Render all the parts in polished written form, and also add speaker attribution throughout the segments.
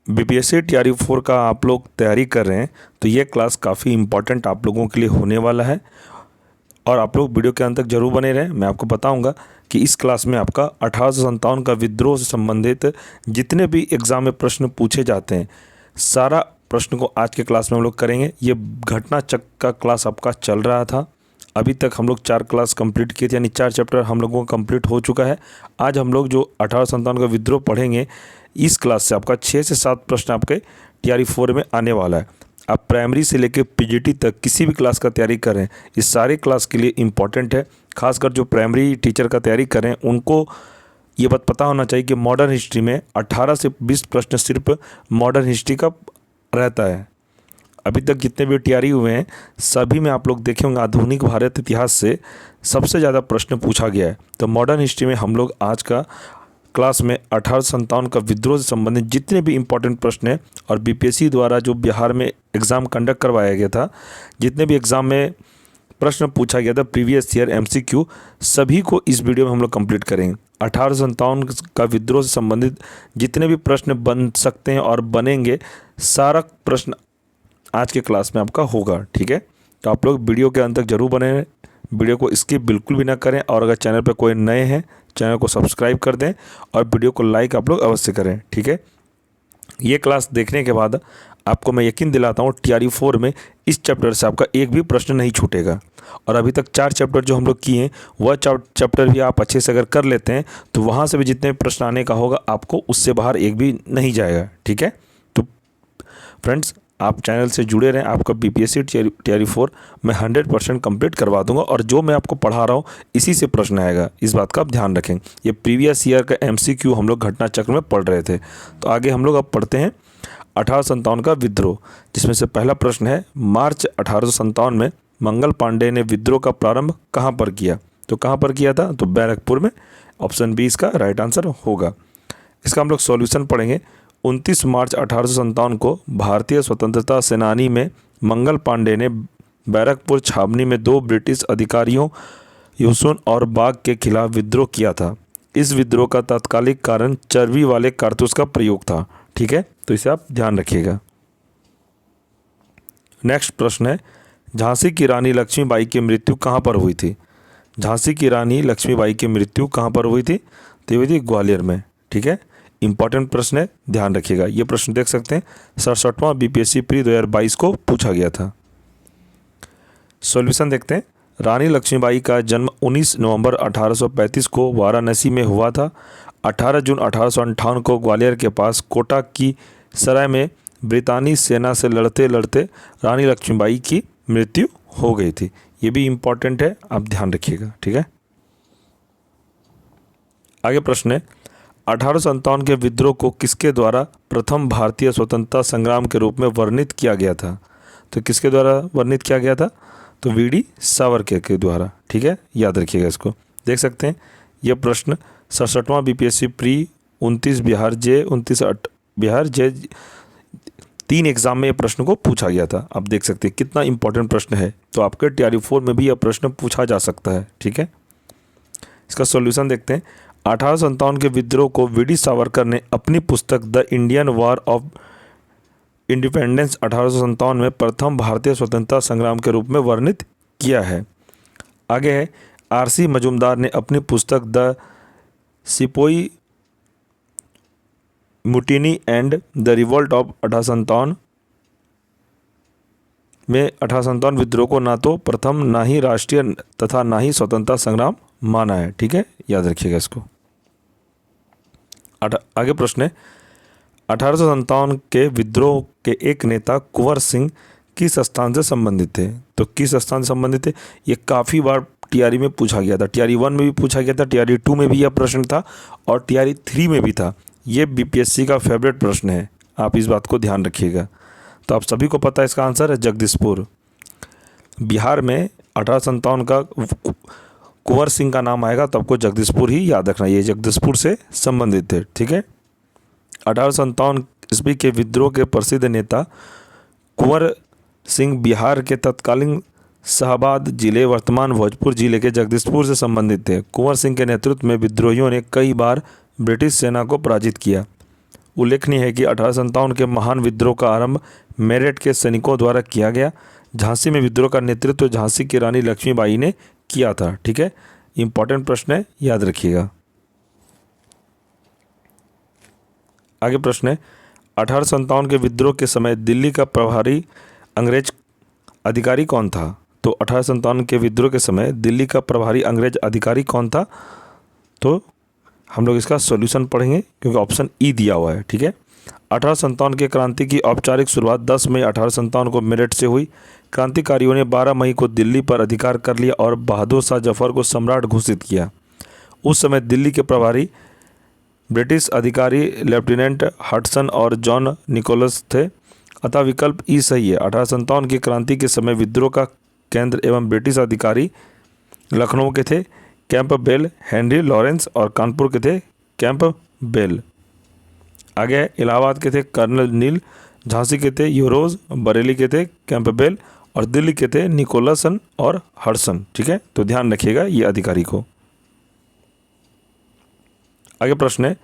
Speaker 1: BPSC TRE 4 का आप लोग तैयारी कर रहे हैं तो ये क्लास काफ़ी इम्पॉर्टेंट आप लोगों के लिए होने वाला है और आप लोग वीडियो के अंत तक जरूर बने रहें। मैं आपको बताऊंगा कि इस क्लास में आपका 1857 का विद्रोह से संबंधित जितने भी एग्ज़ाम में प्रश्न पूछे जाते हैं सारा प्रश्न को आज के क्लास में हम लोग करेंगे। ये घटना चक्र का क्लास आपका चल रहा था, अभी तक हम लोग 4 क्लास कंप्लीट किए थे, यानी 4 चैप्टर हम लोगों का कंप्लीट हो चुका है। आज हम लोग जो 1857 का विद्रोह पढ़ेंगे इस क्लास से आपका 6 से 7 प्रश्न आपके टीआरई 4 में आने वाला है। आप प्राइमरी से लेकर पीजीटी तक किसी भी क्लास का तैयारी करें, इस सारे क्लास के लिए इम्पॉर्टेंट है। खासकर जो प्राइमरी टीचर का तैयारी करें उनको ये बात पता होना चाहिए कि मॉडर्न हिस्ट्री में 18 से 20 प्रश्न सिर्फ मॉडर्न हिस्ट्री का रहता है। अभी तक जितने भी टीआरई हुए हैं सभी में आप लोग देखे होंगे आधुनिक भारत इतिहास से सबसे ज़्यादा प्रश्न पूछा गया है। तो मॉडर्न हिस्ट्री में हम लोग आज का क्लास में 1857 का विद्रोह से संबंधित जितने भी इम्पोर्टेंट प्रश्न हैं और बीपीएससी द्वारा जो बिहार में एग्ज़ाम कंडक्ट करवाया गया था, जितने भी एग्ज़ाम में प्रश्न पूछा गया था प्रीवियस ईयर एमसीक्यू, सभी को इस वीडियो में हम लोग कंप्लीट करेंगे। 1857 का विद्रोह से संबंधित जितने भी प्रश्न बन सकते हैं और बनेंगे सारा प्रश्न आज के क्लास में आपका होगा, ठीक है। तो आप लोग वीडियो के अंत तक जरूर बने रहें, वीडियो को स्किप बिल्कुल भी ना करें और अगर चैनल पर कोई नए हैं चैनल को सब्सक्राइब कर दें और वीडियो को लाइक आप लोग अवश्य करें, ठीक है। ये क्लास देखने के बाद आपको मैं यकीन दिलाता हूँ टीआरई 4 में इस चैप्टर से आपका एक भी प्रश्न नहीं छूटेगा। और अभी तक 4 चैप्टर जो हम लोग किए हैं वह चैप्टर भी आप अच्छे से अगर कर लेते हैं तो वहाँ से भी जितने प्रश्न आने का होगा आपको उससे बाहर एक भी नहीं जाएगा, ठीक है। तो फ्रेंड्स आप चैनल से जुड़े रहें, आपका बीपीएससी टीआरई 4 मैं 100% कंप्लीट करवा दूंगा और जो मैं आपको पढ़ा रहा हूँ इसी से प्रश्न आएगा, इस बात का आप ध्यान रखें। ये प्रीवियस ईयर का एमसीक्यू हम लोग घटना चक्र में पढ़ रहे थे। तो आगे हम लोग अब पढ़ते हैं 1857 का विद्रोह, जिसमें से पहला प्रश्न है मार्च 1857 में मंगल पांडे ने विद्रोह का प्रारंभ कहाँ पर किया। तो कहाँ पर किया था, तो बैरकपुर में। ऑप्शन बी इसका राइट आंसर होगा। इसका हम लोग सॉल्यूशन पढ़ेंगे। 29 मार्च 1857 को भारतीय स्वतंत्रता सेनानी में मंगल पांडे ने बैरकपुर छावनी में 2 ब्रिटिश अधिकारियों यूसुन और बाग के खिलाफ विद्रोह किया था। इस विद्रोह का तात्कालिक कारण चर्बी वाले कारतूस का प्रयोग था, ठीक है। तो इसे आप ध्यान रखिएगा। नेक्स्ट प्रश्न है झांसी की रानी लक्ष्मीबाई की मृत्यु कहाँ पर हुई थी। झांसी की रानी लक्ष्मीबाई की मृत्यु कहाँ पर हुई थी, तो हुई थी ग्वालियर में, ठीक है। इंपॉर्टेंट प्रश्न है, ध्यान रखिएगा। ये प्रश्न देख सकते हैं 67वां बीपीएससी प्री 2022 को पूछा गया था। सॉल्यूशन देखते हैं। रानी लक्ष्मीबाई का जन्म 19 नवंबर 1835 को वाराणसी में हुआ था। 18 जून 1858 को ग्वालियर के पास कोटा की सराय में ब्रितानी सेना से लड़ते लड़ते रानी लक्ष्मीबाई की मृत्यु हो गई थी। ये भी इम्पॉर्टेंट है, आप ध्यान रखिएगा, ठीक है। आगे प्रश्न है 1857 के विद्रोह को किसके द्वारा प्रथम भारतीय स्वतंत्रता संग्राम के रूप में वर्णित किया गया था। तो किसके द्वारा वर्णित किया गया था, तो वीडी सावरकर के द्वारा, ठीक है। याद रखिएगा इसको। देख सकते हैं यह प्रश्न 67वां बीपीएससी प्री 29 बिहार जे 3 एग्जाम में यह प्रश्न को पूछा गया था। आप देख सकते हैं कितना इंपॉर्टेंट प्रश्न है। तो आपके टीआरई 4 में भी यह प्रश्न पूछा जा सकता है, ठीक है। इसका सॉल्यूशन देखते हैं। 1857 के विद्रोह को वीडी सावरकर ने अपनी पुस्तक the Indian war of independence 1857 में प्रथम भारतीय स्वतंत्रता संग्राम के रूप में वर्णित किया है। आगे है आरसी मजूमदार ने अपनी पुस्तक the sepoy mutiny and the revolt of 1857 में 1857 विद्रोह को ना तो प्रथम ना ही राष्ट्रीय तथा ना ही स्वतंत्रता संग्राम माना है, ठीक है। याद रखिएगा इसको। आगे प्रश्न है 1857 के विद्रोह के एक नेता कुंवर सिंह किस स्थान से संबंधित थे। तो किस स्थान से संबंधित थे, ये काफ़ी बार टीआरई में पूछा गया था। टीआरई 1 में भी पूछा गया था, टीआरई 2 में भी यह प्रश्न था और टीआरई 3 में भी था। ये बीपीएससी का फेवरेट प्रश्न है, आप इस बात को ध्यान रखिएगा। तो आप सभी को पता है इसका आंसर है जगदीशपुर। बिहार में 1857 का कुंवर सिंह का नाम आएगा तो आपको जगदीशपुर ही याद रखना, ये जगदीशपुर से संबंधित थे, ठीक है। 1857 ईस्वी के विद्रोह के प्रसिद्ध नेता कुंवर सिंह बिहार के तत्कालीन शाहाबाद जिले वर्तमान भोजपुर जिले के जगदीशपुर से संबंधित थे। कुंवर सिंह के नेतृत्व में विद्रोहियों ने कई बार ब्रिटिश सेना को पराजित किया। उल्लेखनीय है कि 1857 के महान विद्रोह का आरंभ मेरठ के सैनिकों द्वारा किया गया। झांसी में विद्रोह का नेतृत्व झांसी की रानी लक्ष्मीबाई ने किया था। ठीक है, इंपॉर्टेंट प्रश्न है, याद रखिएगा। आगे प्रश्न है, 1857 के विद्रोह के समय दिल्ली का प्रभारी अंग्रेज अधिकारी कौन था? तो 1857 के विद्रोह के समय दिल्ली का प्रभारी अंग्रेज अधिकारी कौन था? तो हम लोग इसका सॉल्यूशन पढ़ेंगे क्योंकि ऑप्शन ई दिया हुआ है। ठीक है, 1857 के क्रांति की औपचारिक शुरुआत 10 मई 1857 को मेरठ से हुई। क्रांतिकारियों ने 12 मई को दिल्ली पर अधिकार कर लिया और बहादुर शाह जफर को सम्राट घोषित किया। उस समय दिल्ली के प्रभारी ब्रिटिश अधिकारी लेफ्टिनेंट हडसन और जॉन निकोलस थे, अतः विकल्प ई सही है। 1857 की क्रांति के समय विद्रोह का केंद्र एवं ब्रिटिश अधिकारी लखनऊ के थे कैंपबेल, हेनरी लॉरेंस, और कानपुर के थे कैंपबेल। आगे इलाहाबाद के थे कर्नल नील, झांसी के थे यूरोज, बरेली के थे कैंपबेल और दिल्ली के थे निकोलसन और हडसन। ठीक है, तो ध्यान रखिएगा ये अधिकारी को। आगे प्रश्न है,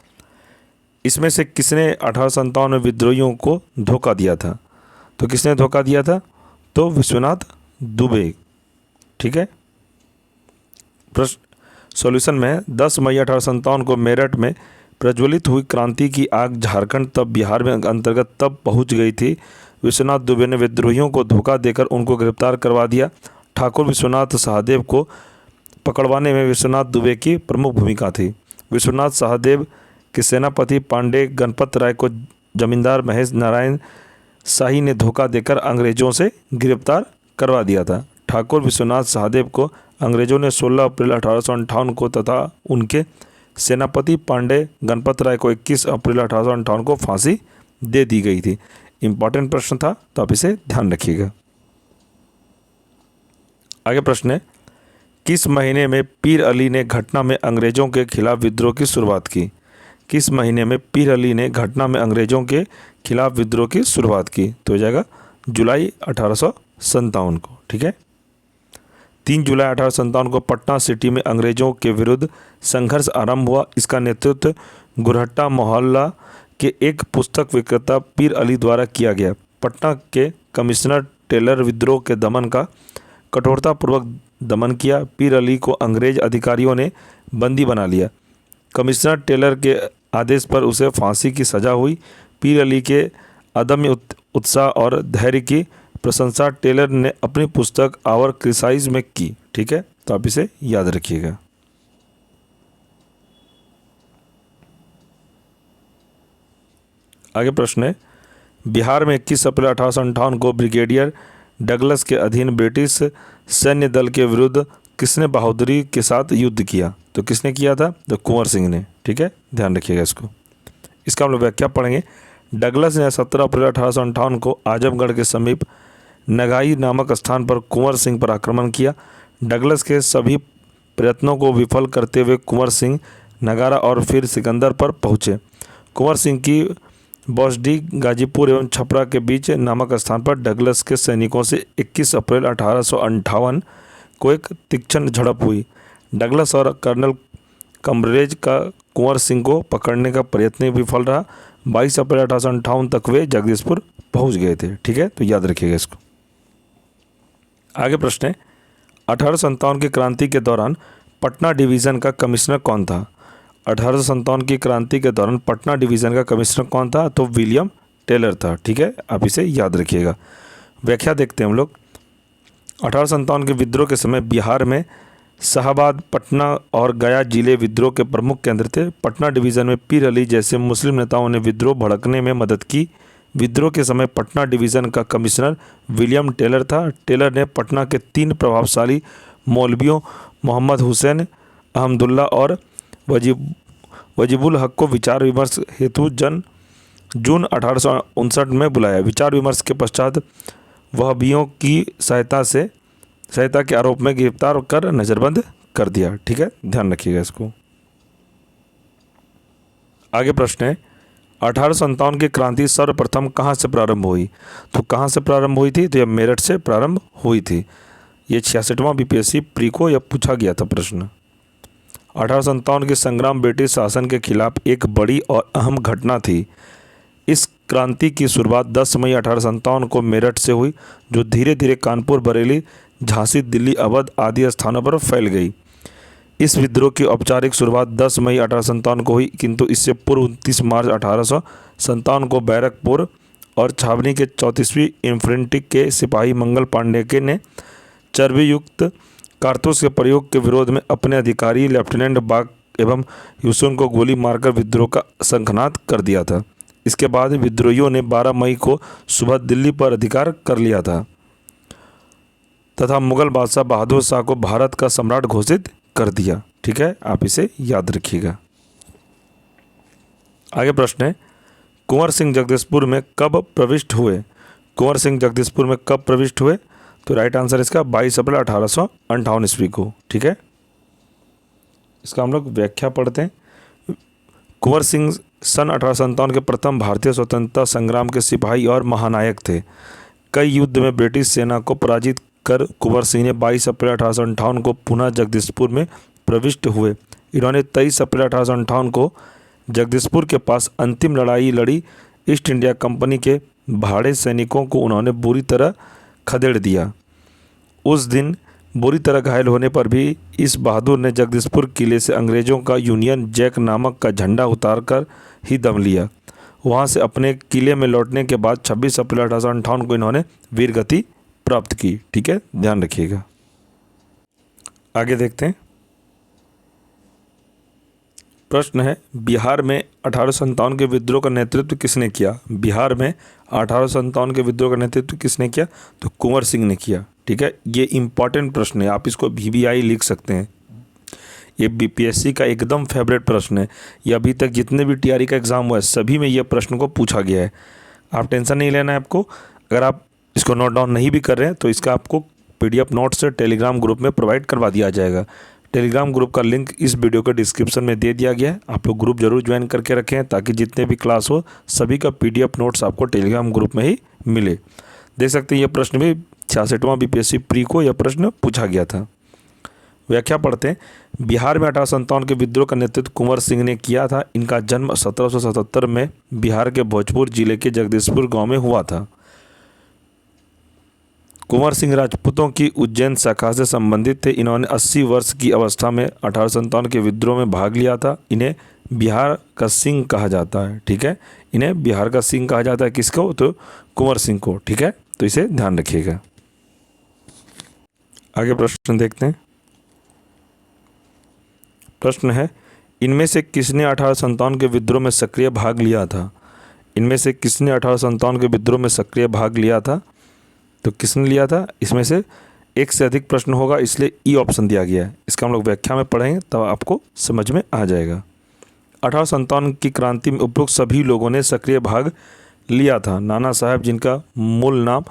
Speaker 1: इसमें से किसने 1857 में विद्रोहियों को धोखा दिया था? तो किसने धोखा दिया था? तो विश्वनाथ दुबे। ठीक है, प्रश्न सॉल्यूशन में 10 मई 1857 को मेरठ में प्रज्वलित हुई क्रांति की आग झारखंड तब बिहार में अंतर्गत तब पहुंच गई थी। विश्वनाथ दुबे ने विद्रोहियों को धोखा देकर उनको गिरफ्तार करवा दिया। ठाकुर विश्वनाथ सहदेव को पकड़वाने में विश्वनाथ दुबे की प्रमुख भूमिका थी। विश्वनाथ सहदेव के सेनापति पांडे गणपत राय को जमींदार महेश नारायण शाही ने धोखा देकर अंग्रेजों से गिरफ्तार करवा दिया था। ठाकुर विश्वनाथ सहदेव को अंग्रेजों ने 16 अप्रैल 1858 को तथा उनके सेनापति पांडे गणपत राय को 21 अप्रैल 1858 को फांसी दे दी गई थी। इंपॉर्टेंट प्रश्न था, तो आप इसे ध्यान रखिएगा। आगे प्रश्न है, किस महीने में पीर अली ने घटना में अंग्रेजों के खिलाफ विद्रोह की शुरुआत की? किस महीने में पीर अली ने घटना में अंग्रेजों के खिलाफ विद्रोह की शुरुआत की? तो हो जाएगा जुलाई 1857 को। ठीक है, 3 जुलाई 1857 को पटना सिटी में अंग्रेजों के विरुद्ध संघर्ष आरंभ हुआ। इसका नेतृत्व गुरहट्टा मोहल्ला के एक पुस्तक विक्रेता पीर अली द्वारा किया गया। पटना के कमिश्नर टेलर विद्रोह के दमन का कठोरतापूर्वक दमन किया। पीर अली को अंग्रेज अधिकारियों ने बंदी बना लिया। कमिश्नर टेलर के आदेश पर उसे फांसी की सज़ा हुई। पीर अली के अदम्य उत्साह और धैर्य की प्रशंसा टेलर ने अपनी पुस्तक आवर क्रिसाइज में की। ठीक है, तो आप इसे याद रखिएगा। आगे प्रश्न है, बिहार में 21 अप्रैल 1858 को ब्रिगेडियर डगलस के अधीन ब्रिटिश सैन्य दल के विरुद्ध किसने बहादुरी के साथ युद्ध किया? तो किसने किया था? तो कुंवर सिंह ने। ठीक है, ध्यान रखिएगा इसको। इसका हम लोग व्याख्या पढ़ेंगे। डगलस ने 17 अप्रैल 1858 को आजमगढ़ के समीप नगाई नामक स्थान पर कुंवर सिंह पर आक्रमण किया। डगलस के सभी प्रयत्नों को विफल करते हुए कुंवर सिंह नगारा और फिर सिकंदर पर पहुँचे। कुंवर सिंह की बौसडी, गाजीपुर एवं छपरा के बीच नामक स्थान पर डगलस के सैनिकों से 21 अप्रैल 1858 को एक तीक्ष्ण झड़प हुई। डगलस और कर्नल कम्बरेज का कुंवर सिंह को पकड़ने का प्रयत्न विफल रहा। 22 अप्रैल 1858 तक वे जगदीशपुर पहुंच गए थे। ठीक है, तो याद रखिएगा इसको। आगे प्रश्न है, 1857 की क्रांति के दौरान पटना डिवीज़न का कमिश्नर कौन था? 1857 की क्रांति के दौरान पटना डिवीज़न का कमिश्नर कौन था? तो विलियम टेलर था। ठीक है, आप इसे याद रखिएगा। व्याख्या देखते हैं हम लोग। 1857 के विद्रोह के समय बिहार में शाहाबाद, पटना और गया जिले विद्रोह के प्रमुख केंद्र थे। पटना डिवीज़न में पीर अली जैसे मुस्लिम नेताओं ने विद्रोह भड़कने में मदद की। विद्रोह के समय पटना डिवीज़न का कमिश्नर विलियम टेलर था। टेलर ने पटना के 3 प्रभावशाली मौलवियों मोहम्मद हुसैन, अहमदुल्ला और वजीबुल हक को विचार विमर्श हेतु जून 1859 में बुलाया। विचार विमर्श के पश्चात वहाबियों की सहायता के आरोप में गिरफ्तार कर नज़रबंद कर दिया। ठीक है, ध्यान रखिएगा इसको। आगे प्रश्न है, 1857 की क्रांति सर्वप्रथम कहाँ से प्रारंभ हुई? तो कहाँ से प्रारंभ हुई थी? तो यह मेरठ से प्रारंभ हुई थी। ये 66वां बीपीएससी प्री को यह पूछा गया था प्रश्न। 1857 के संग्राम ब्रिटिश शासन के खिलाफ एक बड़ी और अहम घटना थी। इस क्रांति की शुरुआत 10 मई 1857 को मेरठ से हुई, जो धीरे धीरे कानपुर, बरेली, झांसी, दिल्ली, अवध आदि स्थानों पर फैल गई। इस विद्रोह की औपचारिक शुरुआत 10 मई 1857 को हुई, किंतु इससे पूर्व 29 मार्च 1857 को बैरकपुर और छावनी के 34वीं इन्फेंट्री के सिपाही मंगल पांडे के ने चर्बी युक्त कारतूस के प्रयोग के विरोध में अपने अधिकारी लेफ्टिनेंट बाग एवं ह्यूसन को गोली मारकर विद्रोह का शंखनाद कर दिया था। इसके बाद विद्रोहियों ने 12 मई को सुबह दिल्ली पर अधिकार कर लिया था तथा मुगल बादशाह बहादुर शाह को भारत का सम्राट घोषित कर दिया। ठीक है, आप इसे याद रखिएगा। आगे प्रश्न है, कुंवर सिंह जगदीशपुर में कब प्रविष्ट हुए? कुंवर सिंह जगदीशपुर में कब प्रविष्ट हुए? तो राइट आंसर इसका 22 अप्रैल 1858 ईस्वी को। ठीक है, इसका हम लोग व्याख्या पढ़ते हैं। कुंवर सिंह सन 1857 के प्रथम भारतीय स्वतंत्रता संग्राम के सिपाही और महानायक थे। कई युद्ध में ब्रिटिश सेना को पराजित कर कुंवर सिंह ने 22 अप्रैल 1858 को पुनः जगदीशपुर में प्रविष्ट हुए। इन्होंने 23 अप्रैल 1858 को जगदीशपुर के पास अंतिम लड़ाई लड़ी। ईस्ट इंडिया कंपनी के भाड़े सैनिकों को उन्होंने बुरी तरह खदेड़ दिया। उस दिन बुरी तरह घायल होने पर भी इस बहादुर ने जगदीशपुर किले से अंग्रेज़ों का यूनियन जैक नामक का झंडा उतारकर ही दम लिया। वहां से अपने किले में लौटने के बाद 26 अप्रैल 1858 को इन्होंने वीरगति प्राप्त की। ठीक है, ध्यान रखिएगा। आगे देखते हैं। प्रश्न है, बिहार में 1857 के विद्रोह का नेतृत्व किसने किया? बिहार में 1857 के विद्रोह का नेतृत्व किसने किया? तो कुंवर सिंह ने किया। ठीक है, ये इंपॉर्टेंट प्रश्न है, आप इसको VBI लिख सकते हैं। ये BPSC का एकदम फेवरेट प्रश्न है। ये अभी तक जितने भी TRE का एग्ज़ाम हुआ है सभी में ये प्रश्न को पूछा गया है। आप टेंशन नहीं लेना है आपको। अगर आप इसको नोट डाउन नहीं भी कर रहे हैं तो इसका आपको PDF नोट्स से टेलीग्राम ग्रुप में प्रोवाइड करवा दिया जाएगा। टेलीग्राम ग्रुप का लिंक इस वीडियो के डिस्क्रिप्शन में दे दिया गया है। आप लोग ग्रुप जरूर ज्वाइन करके रखें ताकि जितने भी क्लास हो सभी का PDF नोट्स आपको टेलीग्राम ग्रुप में ही मिले। देख सकते हैं ये प्रश्न भी 66वां BPSC प्री को यह प्रश्न पूछा गया था। व्याख्या पढ़ते हैं। बिहार में 1857 के विद्रोह का नेतृत्व कुंवर सिंह ने किया था। इनका जन्म 1777 में बिहार के भोजपुर जिले के जगदीशपुर गांव में हुआ था। कुंवर सिंह राजपूतों की उज्जैन शाखा से संबंधित थे। इन्होंने 80 वर्ष की अवस्था में 1857 के विद्रोह में भाग लिया था। इन्हें बिहार का सिंह कहा जाता है। ठीक है, इन्हें बिहार का सिंह कहा जाता है। किसको? तो कुंवर सिंह को। ठीक है, तो इसे ध्यान रखिएगा। आगे प्रश्न देखते हैं। प्रश्न है, इनमें से किसने 1857 के विद्रोह में सक्रिय भाग लिया था? इनमें से किसने 1857 के विद्रोह में सक्रिय भाग लिया था? तो किसने लिया था? इसमें से एक से अधिक प्रश्न होगा, इसलिए ई ऑप्शन दिया गया है। इसका हम लोग व्याख्या में पढ़ेंगे तब आपको समझ में आ जाएगा। 1857 की क्रांति में उपरोक्त सभी लोगों ने सक्रिय भाग लिया था। नाना साहब, जिनका मूल नाम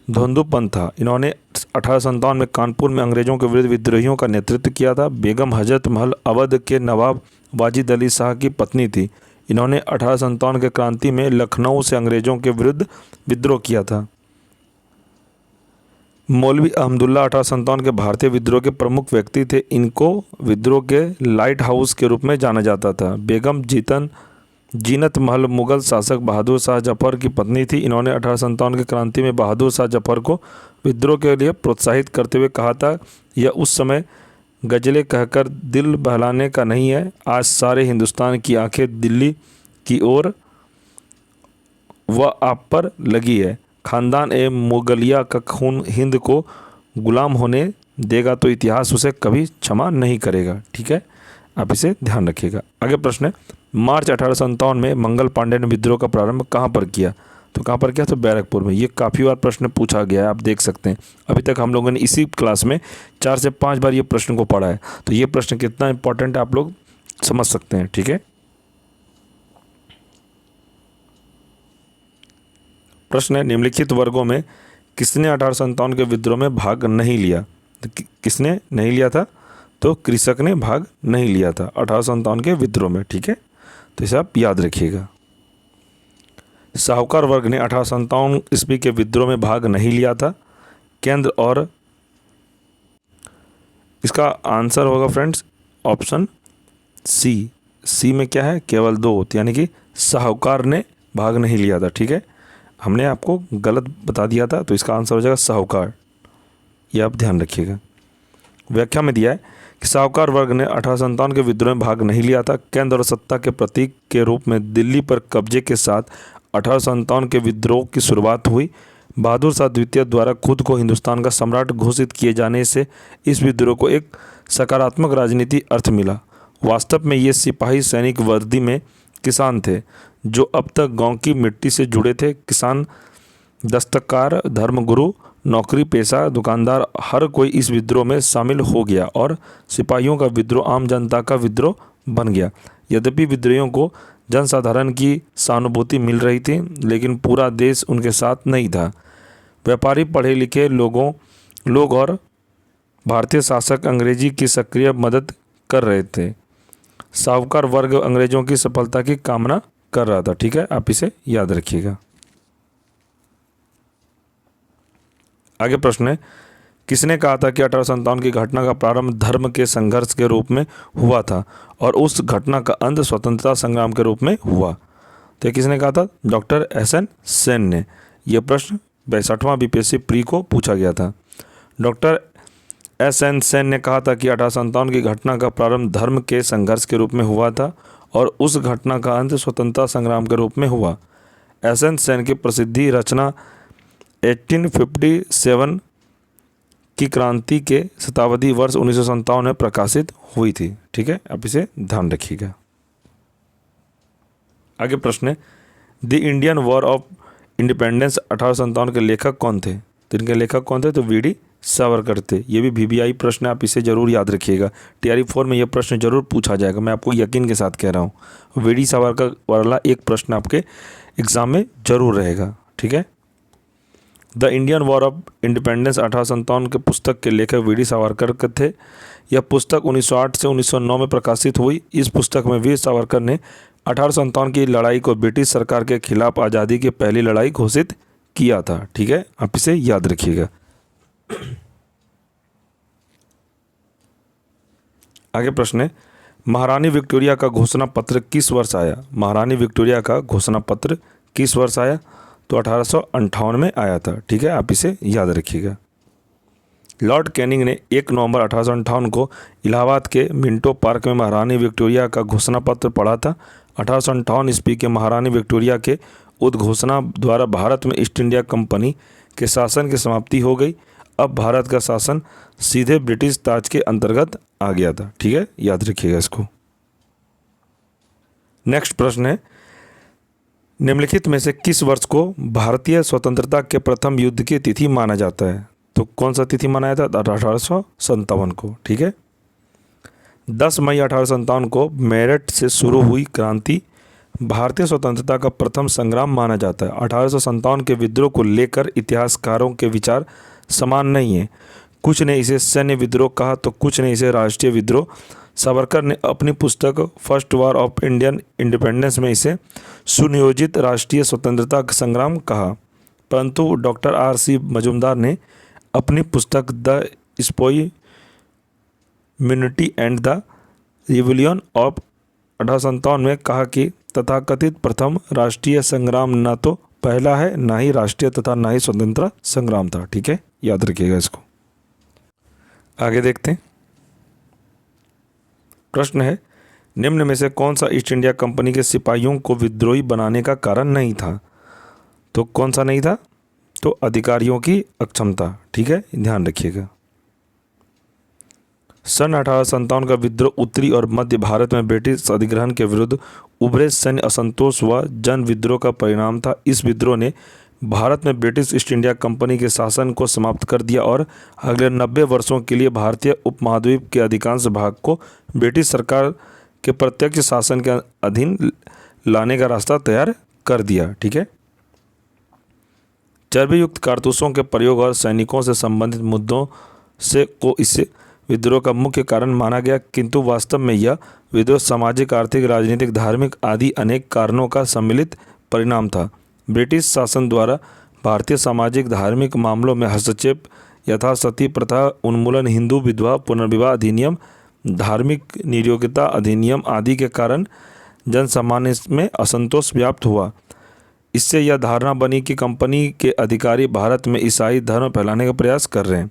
Speaker 1: धोंदूपंत था, इन्होंने 1857 में कानपुर में अंग्रेज़ों के विरुद्ध विद्रोहियों का नेतृत्व किया था। बेगम हजरत महल अवध के नवाब वाजिद अली शाह की पत्नी थी। इन्होंने 1857 के क्रांति में लखनऊ से अंग्रेज़ों के विरुद्ध विद्रोह किया था। मौलवी अहमदुल्ला 1857 के भारतीय विद्रोह के प्रमुख व्यक्ति थे। इनको विद्रोह के लाइट हाउस के रूप में जाना जाता था। बेगम जीनत महल मुगल शासक बहादुर शाह जफर की पत्नी थी। इन्होंने 1857 की क्रांति में बहादुर शाह जफर को विद्रोह के लिए प्रोत्साहित करते हुए कहा था, यह उस समय गज़लें कहकर दिल बहलाने का नहीं है। आज सारे हिंदुस्तान की आंखें दिल्ली की ओर व आप पर लगी है। खानदान ए मुगलिया का खून हिंद को गुलाम होने देगा तो इतिहास उसे कभी क्षमा नहीं करेगा। ठीक है, आप इसे ध्यान रखिएगा। आगे प्रश्न है, मार्च 1857 में मंगल पांडे ने विद्रोह का प्रारंभ कहाँ पर किया? तो कहाँ पर किया? तो बैरकपुर में। ये काफ़ी बार प्रश्न पूछा गया है, आप देख सकते हैं। अभी तक हम लोगों ने इसी क्लास में 4 से 5 बार ये प्रश्न को पढ़ा है, तो ये प्रश्न कितना इंपॉर्टेंट है आप लोग समझ सकते हैं। ठीक है, प्रश्न है, निम्नलिखित वर्गों में किसने 1857 के विद्रोह में भाग नहीं लिया? तो किसने नहीं लिया था? तो कृषक ने भाग नहीं लिया था 1857 के विद्रोह में। ठीक है, तो इसे आप याद रखिएगा। साहूकार वर्ग ने 1857 ईस्वी के विद्रोह में भाग नहीं लिया था। केंद्र और इसका आंसर होगा फ्रेंड्स ऑप्शन सी। सी में क्या है? केवल 2, यानी कि साहूकार ने भाग नहीं लिया था। ठीक है, हमने आपको गलत बता दिया था, तो इसका आंसर हो जाएगा साहूकार। ये आप ध्यान रखिएगा। व्याख्या में दिया है कि साहूकार वर्ग ने 1857 के विद्रोह में भाग नहीं लिया था। केंद्र और सत्ता के प्रतीक के रूप में दिल्ली पर कब्जे के साथ 1857 के विद्रोह की शुरुआत हुई। बहादुर शाह द्वितीय द्वारा खुद को हिंदुस्तान का सम्राट घोषित किए जाने से इस विद्रोह को एक सकारात्मक राजनीति अर्थ मिला। वास्तव में ये सिपाही सैनिक वर्दी में किसान थे जो अब तक गांव की मिट्टी से जुड़े थे। किसान, दस्तकार, धर्मगुरु, नौकरी पेशा, दुकानदार, हर कोई इस विद्रोह में शामिल हो गया और सिपाहियों का विद्रोह आम जनता का विद्रोह बन गया। यद्यपि विद्रोहियों को जनसाधारण की सहानुभूति मिल रही थी, लेकिन पूरा देश उनके साथ नहीं था। व्यापारी, पढ़े लिखे लोग और भारतीय शासक अंग्रेजी की सक्रिय मदद कर रहे थे। साहूकार वर्ग अंग्रेजों की सफलता की कामना कर रहा था। ठीक है, आप इसे याद रखिएगा। आगे प्रश्न है, किसने कहा था कि 1857 की घटना का प्रारंभ धर्म के संघर्ष के रूप में हुआ था और उस घटना का अंत स्वतंत्रता संग्राम के रूप में हुआ? तो किसने कहा था? डॉक्टर एसएन सेन ने। यह प्रश्न 62वां बीपीएससी प्री को पूछा गया था। डॉक्टर एसएन सेन ने कहा था कि 1857 की घटना का प्रारंभ धर्म के संघर्ष के रूप में हुआ था और उस घटना का अंत स्वतंत्रता संग्राम के रूप में हुआ। एसएन सेन की प्रसिद्धि रचना 1857 की क्रांति के शताब्दी वर्ष 1957 में प्रकाशित हुई थी। ठीक है, आप इसे ध्यान रखिएगा। आगे प्रश्न है, the Indian war of independence 1857 के लेखक कौन थे? तो इनके लेखक कौन थे? तो वीडी सावरकर थे। ये भी वीवीआई प्रश्न है, आप इसे जरूर याद रखिएगा। टीआरई 4 में यह प्रश्न जरूर पूछा जाएगा, मैं आपको यकीन के साथ कह रहा हूँ। वीडी सावरकर वाला एक प्रश्न आपके एग्जाम में जरूर रहेगा। ठीक है, the Indian war of independence 1857 के पुस्तक के लेखक वीडी सावरकर थे। यह पुस्तक 1908 से 1909 में प्रकाशित हुई। इस पुस्तक में वीर सावरकर ने 1857 की लड़ाई को ब्रिटिश सरकार के खिलाफ आज़ादी की पहली लड़ाई घोषित किया था। ठीक है, आप इसे याद रखिएगा। आगे प्रश्न है, महारानी विक्टोरिया का घोषणा पत्र किस वर्ष आया? महारानी विक्टोरिया का घोषणा पत्र किस वर्ष आया? तो 1858 में आया था। ठीक है, आप इसे याद रखिएगा। लॉर्ड कैनिंग ने 1 नवंबर 1858 को इलाहाबाद के मिंटो पार्क में महारानी विक्टोरिया का घोषणा पत्र पढ़ा था। 1858 ईस्वी के महारानी विक्टोरिया के उद्घोषणा द्वारा भारत में ईस्ट इंडिया कंपनी के शासन की समाप्ति हो गई। अब भारत का शासन सीधे ब्रिटिश ताज के अंतर्गत आ गया था। ठीक है, याद रखिएगा इसको। नेक्स्ट प्रश्न है, निम्नलिखित में से किस वर्ष को भारतीय स्वतंत्रता के प्रथम युद्ध की तिथि माना जाता है? तो कौन सा तिथि मनाया था? 1857 को। ठीक है, 10 मई 1857 को मेरठ से शुरू हुई क्रांति भारतीय स्वतंत्रता का प्रथम संग्राम माना जाता है। 1857 के विद्रोह को लेकर इतिहासकारों के विचार समान नहीं है। कुछ ने इसे सैन्य विद्रोह कहा तो कुछ ने इसे राष्ट्रीय विद्रोह। सावरकर ने अपनी पुस्तक first war of Indian independence में इसे सुनियोजित राष्ट्रीय स्वतंत्रता संग्राम कहा, परंतु डॉक्टर आर.सी. मजूमदार ने अपनी पुस्तक the sepoy mutiny and the revolution of 1857 में कहा कि तथाकथित प्रथम राष्ट्रीय संग्राम न तो पहला है, न ही राष्ट्रीय तथा न ही स्वतंत्रता संग्राम था। ठीक है, याद रखिएगा इसको। आगे देखते हैं। प्रश्न है, निम्न में से कौन सा ईस्ट इंडिया कंपनी के सिपाहियों को विद्रोही बनाने का कारण नहीं था? तो कौन सा नहीं था? तो अधिकारियों की अक्षमता। ठीक है, ध्यान रखिएगा। सन 1857 का विद्रोह उत्तरी और मध्य भारत में ब्रिटिश अधिग्रहण के विरुद्ध उभरे सैन्य असंतोष व जन विद्रोह का परिणाम था। इस विद्रोह ने भारत में ब्रिटिश ईस्ट इंडिया कंपनी के शासन को समाप्त कर दिया और अगले 90 वर्षों के लिए भारतीय उपमहाद्वीप के अधिकांश भाग को ब्रिटिश सरकार के प्रत्यक्ष शासन के अधीन लाने का रास्ता तैयार कर दिया। ठीक है, चर्बी युक्त कारतूसों के प्रयोग और सैनिकों से संबंधित मुद्दों से को इसे विद्रोह का मुख्य कारण माना गया, किंतु वास्तव में यह विद्रोह सामाजिक, आर्थिक, राजनीतिक, धार्मिक आदि अनेक कारणों का सम्मिलित परिणाम था। ब्रिटिश शासन द्वारा भारतीय सामाजिक धार्मिक मामलों में हस्तक्षेप, यथा सती प्रथा उन्मूलन, हिंदू विधवा पुनर्विवाह अधिनियम, धार्मिक नियोक्ता अधिनियम आदि के कारण जनसामान्य में असंतोष व्याप्त हुआ। इससे यह धारणा बनी कि कंपनी के अधिकारी भारत में ईसाई धर्म फैलाने का प्रयास कर रहे हैं।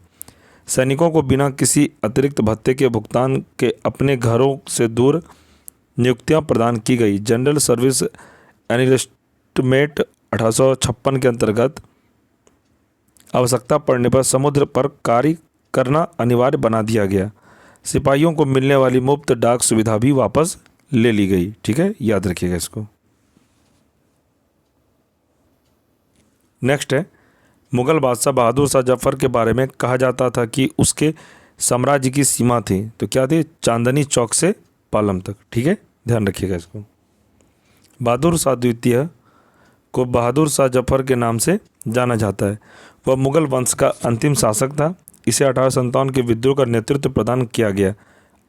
Speaker 1: सैनिकों को बिना किसी अतिरिक्त भत्ते के भुगतान के अपने घरों से दूर नियुक्तियां प्रदान की गई। जनरल सर्विस एनलिस्टमेंट 1856 के अंतर्गत आवश्यकता पड़ने पर समुद्र पर कार्य करना अनिवार्य बना दिया गया। सिपाहियों को मिलने वाली मुफ्त डाक सुविधा भी वापस ले ली गई। ठीक है, याद रखिएगा इसको। नेक्स्ट है, मुगल बादशाह बहादुर शाह जफर के बारे में कहा जाता था कि उसके साम्राज्य की सीमा थी, तो क्या थी? चांदनी चौक से पालम तक। ठीक है, ध्यान रखिएगा इसको। बहादुर शाह द्वितीय को बहादुर शाह जफर के नाम से जाना जाता है। वह मुगल वंश का अंतिम शासक था। इसे 1857 के विद्रोह का नेतृत्व प्रदान किया गया।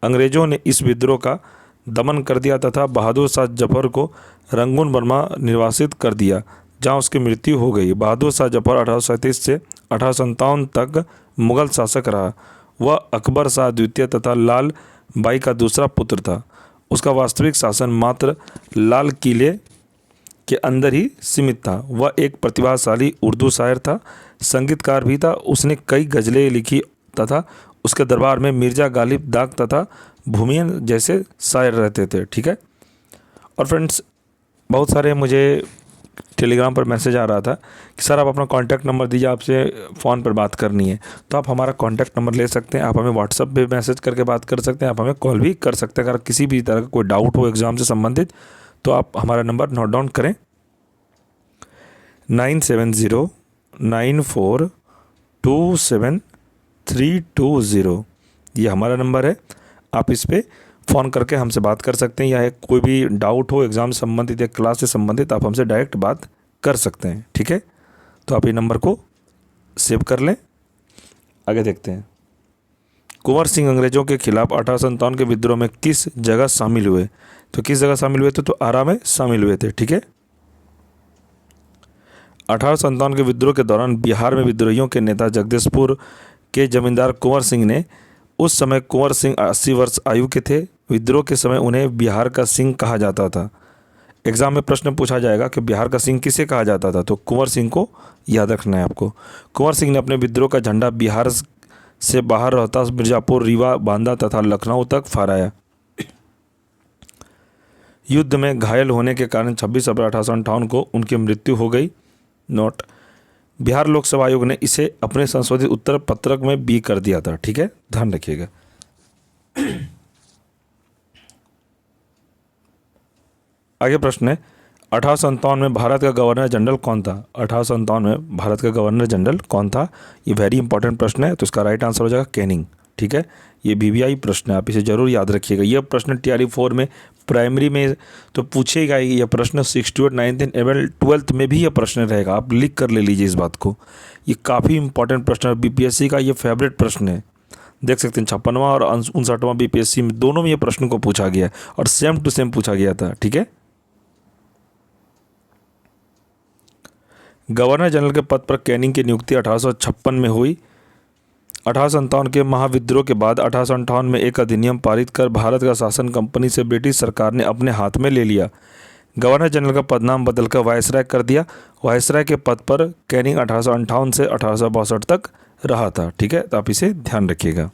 Speaker 1: अंग्रेजों ने इस विद्रोह का दमन कर दिया तथा बहादुर शाह जफर को रंगून बर्मा निर्वासित कर दिया, जहां उसकी मृत्यु हो गई। बहादुर शाह जफर 1837 से 1857 तक मुगल शासक रहा। वह अकबर शाह द्वितीय तथा लाल बाई का दूसरा पुत्र था। उसका वास्तविक शासन मात्र लाल किले के अंदर ही सीमित था। वह एक प्रतिभाशाली उर्दू शायर था, संगीतकार भी था। उसने कई गज़लें लिखी तथा उसके दरबार में मिर्ज़ा गालिब दाग तथा भूमियन जैसे शायर रहते थे। ठीक है, और फ्रेंड्स, बहुत सारे मुझे टेलीग्राम पर मैसेज आ रहा था कि सर आप अपना कॉन्टैक्ट नंबर दीजिए, आपसे फ़ोन पर बात करनी है। तो आप हमारा कॉन्टैक्ट नंबर ले सकते हैं, आप हमें व्हाट्सअप पे मैसेज करके बात कर सकते हैं, आप हमें कॉल भी कर सकते हैं। अगर किसी भी तरह का कोई डाउट हो एग्ज़ाम से संबंधित तो आप हमारा नंबर नोट डाउन करें, 9709427320। ये हमारा नंबर है। आप इस पर फ़ोन करके हमसे बात कर सकते हैं, या कोई भी डाउट हो एग्ज़ाम से संबंधित या क्लास से संबंधित आप हमसे डायरेक्ट बात कर सकते हैं। ठीक है, तो आप ये नंबर को सेव कर लें। आगे देखते हैं, कुंवर सिंह अंग्रेज़ों के खिलाफ 1857 के विद्रोह में किस जगह शामिल हुए? तो किस जगह शामिल हुए थे? तो आरा में शामिल हुए थे। ठीक है, 1857 के विद्रोह के दौरान बिहार में विद्रोहियों के नेता जगदीशपुर के जमींदार कुंवर सिंह ने, उस समय कुंवर सिंह 80 वर्ष आयु के थे। विद्रोह के समय उन्हें बिहार का सिंह कहा जाता था। एग्जाम में प्रश्न पूछा जाएगा कि बिहार का सिंह किसे कहा जाता था, तो कुंवर सिंह को याद रखना है आपको। कुंवर सिंह ने अपने विद्रोह का झंडा बिहार से बाहर रोहतास, मिर्जापुर, रीवा, बांदा तथा लखनऊ तक फहराया। युद्ध में घायल होने के कारण 26 अप्रैल 1858 को उनकी मृत्यु हो गई। नोट, बिहार लोकसेवा आयोग ने इसे अपने संशोधित उत्तर पत्रक में बी कर दिया था। ठीक है, ध्यान रखिएगा। आगे प्रश्न है, 1857 में भारत का गवर्नर जनरल कौन था? 1857 में भारत का गवर्नर जनरल कौन था? ये वेरी इंपॉर्टेंट प्रश्न है, तो इसका राइट आंसर हो जाएगा कैनिंग। ठीक है, ये बीबीआई प्रश्न है, आप इसे जरूर याद रखिएगा। यह प्रश्न टीआरई 4 में, प्राइमरी में तो पूछेगा ही। यह प्रश्न 6 to 8, 9th and 12th में भी यह प्रश्न रहेगा। आप लिख कर ले लीजिए इस बात को, ये काफ़ी इंपॉर्टेंट प्रश्न है। बीपीएससी का ये फेवरेट प्रश्न है। देख सकते हैं 56वां और 59वां बीपीएससी में दोनों में ये प्रश्न को पूछा गया और सेम टू सेम पूछा गया था। ठीक है, गवर्नर जनरल के पद पर कैनिंग की नियुक्ति 1856 में हुई। 1857 के महाविद्रोह के बाद 1858 में एक अधिनियम पारित कर भारत का शासन कंपनी से ब्रिटिश सरकार ने अपने हाथ में ले लिया। गवर्नर जनरल का पदनाम बदलकर वायसराय कर दिया। वायसराय के पद पर कैनिंग 1858 से 1862 तक रहा था। ठीक है, तो आप इसे ध्यान रखिएगा।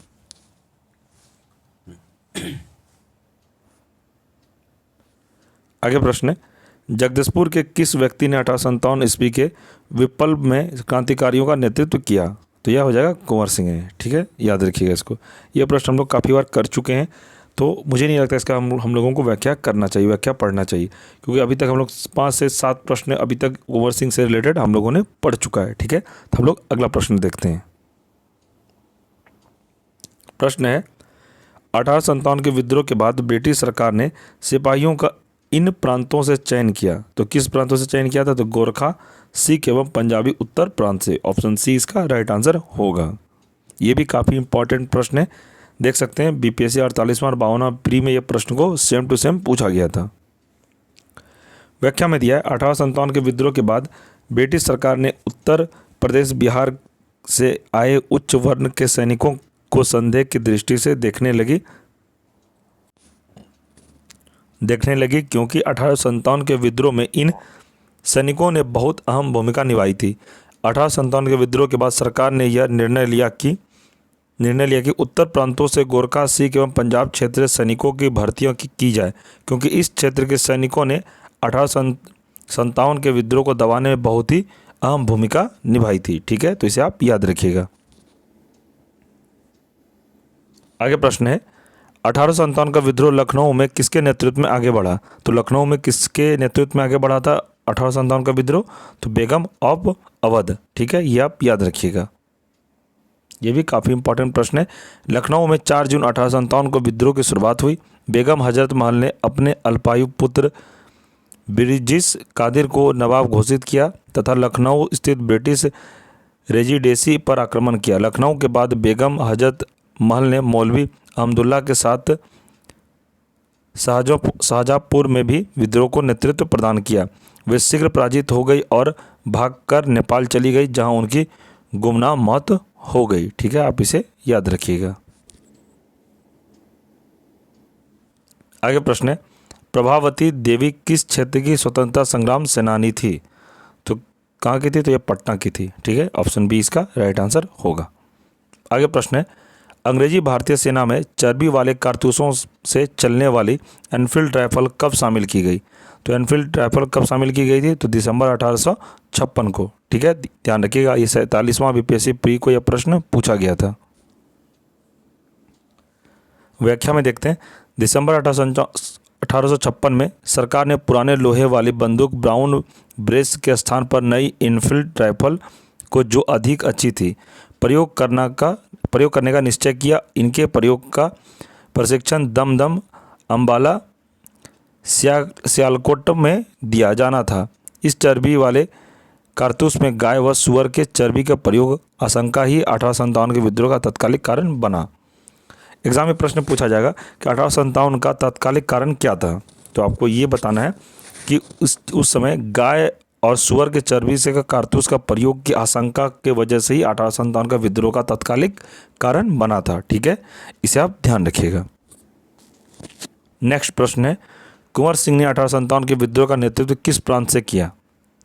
Speaker 1: आगे प्रश्न है, जगदीशपुर के किस व्यक्ति ने 1857 ईस्वी के विप्लव में क्रांतिकारियों का नेतृत्व किया? तो यह हो जाएगा कुंवर सिंह है। ठीक है, याद रखिएगा इसको। यह प्रश्न हम लोग काफ़ी बार कर चुके हैं, तो मुझे नहीं लगता इसका हम लोगों को व्याख्या करना चाहिए, व्याख्या पढ़ना चाहिए, क्योंकि अभी तक हम लोग 5 से 7 प्रश्न अभी तक कुंवर सिंह से रिलेटेड हम लोगों ने पढ़ चुका है। ठीक है, तो हम लोग अगला प्रश्न देखते हैं। प्रश्न है, 1857 के विद्रोह के बाद ब्रिटिश सरकार ने सिपाहियों का इन प्रांतों से चयन किया। तो किस प्रांतों से चयन किया था? तो गोरखा, सिख एवं पंजाबी उत्तर प्रांत से। ऑप्शन सी इसका राइट आंसर होगा। ये भी काफ़ी इंपॉर्टेंट प्रश्न है, देख सकते हैं बीपीएससी 48वां और 52वां प्री में यह प्रश्न को सेम टू सेम पूछा गया था। व्याख्या में दिया है, 1857 के विद्रोह के बाद ब्रिटिश सरकार ने उत्तर प्रदेश, बिहार से आए उच्च वर्ण के सैनिकों को संदेह की दृष्टि से देखने लगी, क्योंकि 1857 के विद्रोह में इन सैनिकों ने बहुत अहम भूमिका निभाई थी। 1857 के विद्रोह के बाद सरकार ने यह निर्णय लिया कि उत्तर प्रांतों से गोरखा, सिख एवं पंजाब क्षेत्रीय सैनिकों की भर्तियां की जाए, क्योंकि इस क्षेत्र के सैनिकों ने 1857 के विद्रोह को दबाने में बहुत ही अहम भूमिका निभाई थी। ठीक है, तो इसे आप याद रखिएगा। आगे प्रश्न है, 1857 का विद्रोह लखनऊ में किसके नेतृत्व में आगे बढ़ा? तो लखनऊ में किसके नेतृत्व में आगे बढ़ा था 1857 का विद्रोह? तो बेगम ऑफ अवध। ठीक है, ये आप याद रखिएगा, ये भी काफ़ी इंपॉर्टेंट प्रश्न है। लखनऊ में 4 जून 1857 को विद्रोह की शुरुआत हुई। बेगम हजरत महल ने अपने अल्पायु पुत्र ब्रिजिस कादिर को नवाब घोषित किया तथा लखनऊ स्थित ब्रिटिश रेजिडेंसी पर आक्रमण किया। लखनऊ के बाद बेगम हजरत महल ने मौलवी अहमदुल्ला के साथ शाहजहाँपुर में भी विद्रोह को नेतृत्व प्रदान किया। वे शीघ्र पराजित हो गई और भागकर नेपाल चली गई, जहां उनकी गुमनाम मौत हो गई। ठीक है, आप इसे याद रखिएगा। आगे प्रश्न है, प्रभावती देवी किस क्षेत्र की स्वतंत्रता संग्राम सेनानी थी? तो कहाँ की थी? तो यह पटना की थी। ठीक है, ऑप्शन बी इसका राइट आंसर होगा। आगे प्रश्न है, अंग्रेजी भारतीय सेना में चर्बी वाले कारतूसों से चलने वाली एनफील्ड राइफल कब शामिल की गई? तो एनफील्ड राइफल कब शामिल की गई थी? तो दिसंबर 1856 को। ठीक है, ध्यान रखिएगा, ये 47वां बीपीएससी प्री को यह प्रश्न पूछा गया था। व्याख्या में देखते हैं, दिसंबर 1856 में सरकार ने पुराने लोहे वाली बंदूक ब्राउन ब्रेस के स्थान पर नई इनफील्ड राइफल को, जो अधिक अच्छी थी, प्रयोग करने का निश्चय किया। इनके प्रयोग का प्रशिक्षण दमदम, अंबाला, सियालकोट में दिया जाना था। इस चर्बी वाले कारतूस में गाय व सुअर के चर्बी का प्रयोग आशंका ही 1857 के विद्रोह का तत्कालिक कारण बना। एग्जाम में प्रश्न पूछा जाएगा कि 1857 का तत्कालिक कारण क्या था? तो आपको ये बताना है कि उस समय गाय और सुअर के चर्बी से का कारतूस का प्रयोग की आशंका के वजह से ही 1857 का विद्रोह का तत्कालिक कारण बना था। ठीक है, इसे आप ध्यान रखिएगा। नेक्स्ट प्रश्न है, कुंवर सिंह ने 1857 के विद्रोह का नेतृत्व किस प्रांत से किया?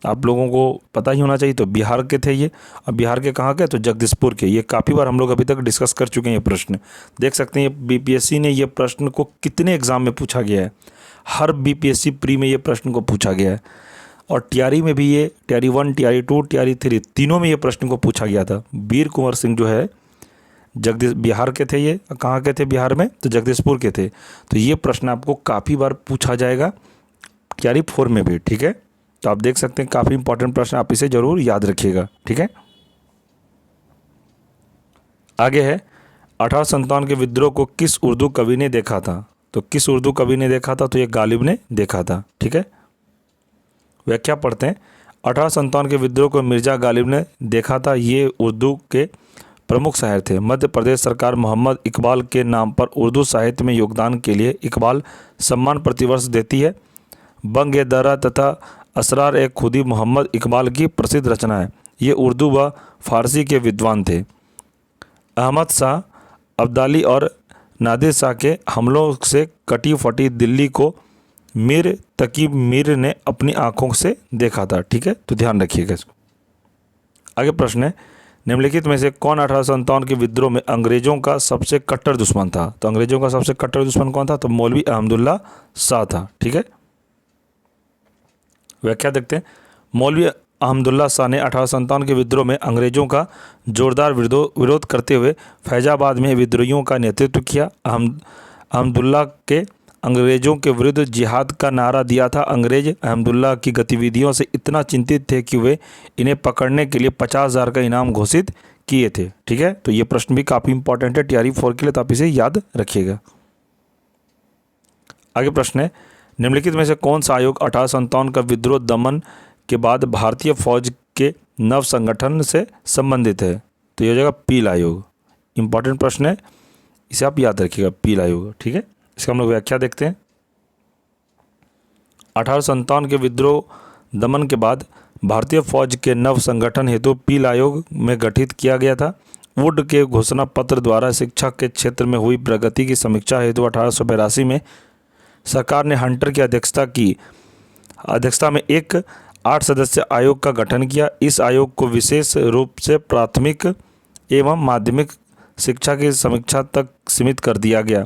Speaker 1: आप लोगों को पता ही होना चाहिए। तो बिहार के थे ये, और बिहार के कहाँ के? तो जगदीशपुर के। ये काफ़ी बार हम लोग अभी तक डिस्कस कर चुके हैं। ये प्रश्न देख सकते हैं, बीपीएससी ने ये प्रश्न को कितने एग्जाम में पूछा गया है। हर बीपीएससी प्री में ये प्रश्न को पूछा गया है, और टीआरई में भी ये टीआरई 1, टीआरई 2, टीआरई 3 तीनों में ये प्रश्न को पूछा गया था। वीर कुंवर सिंह जो है बिहार के थे। ये कहाँ के थे बिहार में? तो जगदीशपुर के थे। तो ये प्रश्न आपको काफ़ी बार पूछा जाएगा टीआरई 4 में भी। ठीक है, तो आप देख सकते हैं काफ़ी इंपॉर्टेंट प्रश्न, आप इसे जरूर याद रखिएगा। ठीक है, आगे है, 1857 के विद्रोह को किस उर्दू कवि ने देखा था? तो किस उर्दू कवि ने देखा था? तो ये गालिब ने देखा था। ठीक है, व्याख्या पढ़ते हैं। 1857 के विद्रोह को मिर्जा गालिब ने देखा था। ये उर्दू के प्रमुख शायर थे। मध्य प्रदेश सरकार मोहम्मद इकबाल के नाम पर उर्दू साहित्य में योगदान के लिए इकबाल सम्मान प्रतिवर्ष देती है। बंग-ए-दर्रा तथा असरार ए खुदी मोहम्मद इकबाल की प्रसिद्ध रचना है। ये उर्दू व फारसी के विद्वान थे। अहमद शाह अब्दाली और नादिर शाह के हमलों से कटी फटी दिल्ली को मीर तकी मीर ने अपनी आंखों से देखा था। ठीक है, तो ध्यान रखिएगा इसको। आगे प्रश्न है, निम्नलिखित में से कौन 1857 के विद्रोह में अंग्रेजों का सबसे कट्टर दुश्मन था? तो अंग्रेजों का सबसे कट्टर दुश्मन कौन था? तो मौलवी अहमदुल्ला शाह था। ठीक है, व्याख्या देखते हैं। मौलवी अहमदुल्ला शाह ने 1857 के विद्रोह में अंग्रेजों का जोरदार विरोध करते हुए फैजाबाद में विद्रोहियों का नेतृत्व किया। अहमदुल्ला के अंग्रेजों के विरुद्ध जिहाद का नारा दिया था। अंग्रेज अहमदुल्ला की गतिविधियों से इतना चिंतित थे कि वे इन्हें पकड़ने के लिए 50,000 का इनाम घोषित किए थे। ठीक है, तो ये प्रश्न भी काफ़ी इंपॉर्टेंट है टीआरई 4 के लिए, तो आप इसे याद रखिएगा। आगे प्रश्न है, निम्नलिखित में से कौन सा आयोग 1857 का विद्रोह दमन के बाद भारतीय फौज के नव संगठन से संबंधित है? तो ये हो जाएगा पील आयोग। इंपॉर्टेंट प्रश्न है, इसे आप याद रखिएगा, पील आयोग। ठीक है, इसका हम लोग व्याख्या देखते हैं। 1857 के विद्रोह दमन के बाद भारतीय फौज के नव संगठन हेतु पील आयोग में गठित किया गया था। वुड के घोषणा पत्र द्वारा शिक्षा के क्षेत्र में हुई प्रगति की समीक्षा हेतु 1882 में सरकार ने हंटर की अध्यक्षता में एक 8 सदस्य आयोग का गठन किया। इस आयोग को विशेष रूप से प्राथमिक एवं माध्यमिक शिक्षा की समीक्षा तक सीमित कर दिया गया।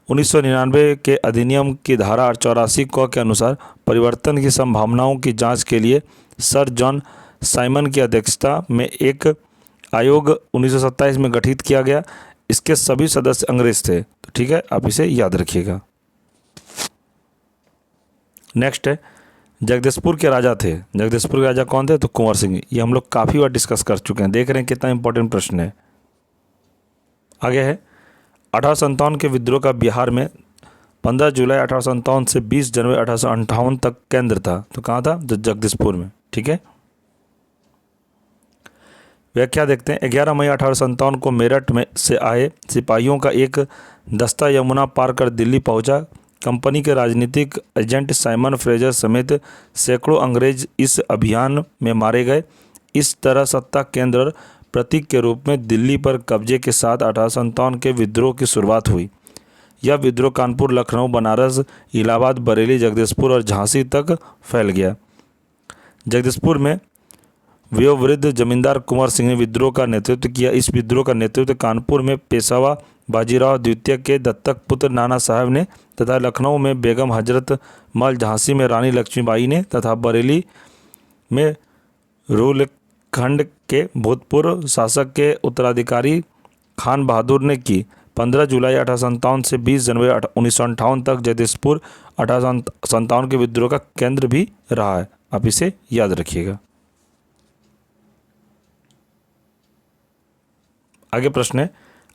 Speaker 1: 1999 के अधिनियम की धारा 84 क के अनुसार परिवर्तन की संभावनाओं की जांच के लिए सर जॉन साइमन की अध्यक्षता में एक आयोग 1927 में गठित किया गया। इसके सभी सदस्य अंग्रेज थे। तो ठीक है, आप इसे याद रखिएगा। नेक्स्ट है, जगदीशपुर के राजा थे। जगदीशपुर के राजा कौन थे? तो कुंवर सिंह। ये हम लोग काफ़ी बार डिस्कस कर चुके हैं, देख रहे हैं कितना इंपॉर्टेंट प्रश्न है। आगे है, 1857 के विद्रोह का बिहार में 15 जुलाई 1857 से 20 जनवरी 1858 तक केंद्र था। तो कहाँ था? जगदीशपुर में। ठीक है, व्याख्या देखते हैं। 11 मई 1857 को मेरठ में से आए सिपाहियों का एक दस्ता यमुना पार कर दिल्ली पहुंचा। कंपनी के राजनीतिक एजेंट साइमन फ्रेजर समेत सैकड़ों अंग्रेज इस अभियान में मारे गए। इस तरह सत्ता केंद्र प्रतीक के रूप में दिल्ली पर कब्जे के साथ 1857 के विद्रोह की शुरुआत हुई। यह विद्रोह कानपुर, लखनऊ, बनारस, इलाहाबाद, बरेली, जगदीशपुर और झांसी तक फैल गया। जगदीशपुर में वयोवृद्ध जमींदार कुंवर सिंह ने विद्रोह का नेतृत्व किया। इस विद्रोह का नेतृत्व कानपुर में पेशवा बाजीराव द्वितीय के दत्तक पुत्र नाना साहब ने तथा लखनऊ में बेगम हजरत महल, झांसी में रानी लक्ष्मीबाई ने तथा बरेली में रुहेलखंड के भूतपूर्व शासक के उत्तराधिकारी खान बहादुर ने की। 15 जुलाई 1857 से 20 जनवरी 1958 तक जगदीशपुर 1857 के विद्रोह का केंद्र भी रहा है। आप इसे याद रखिएगा। आगे प्रश्न है,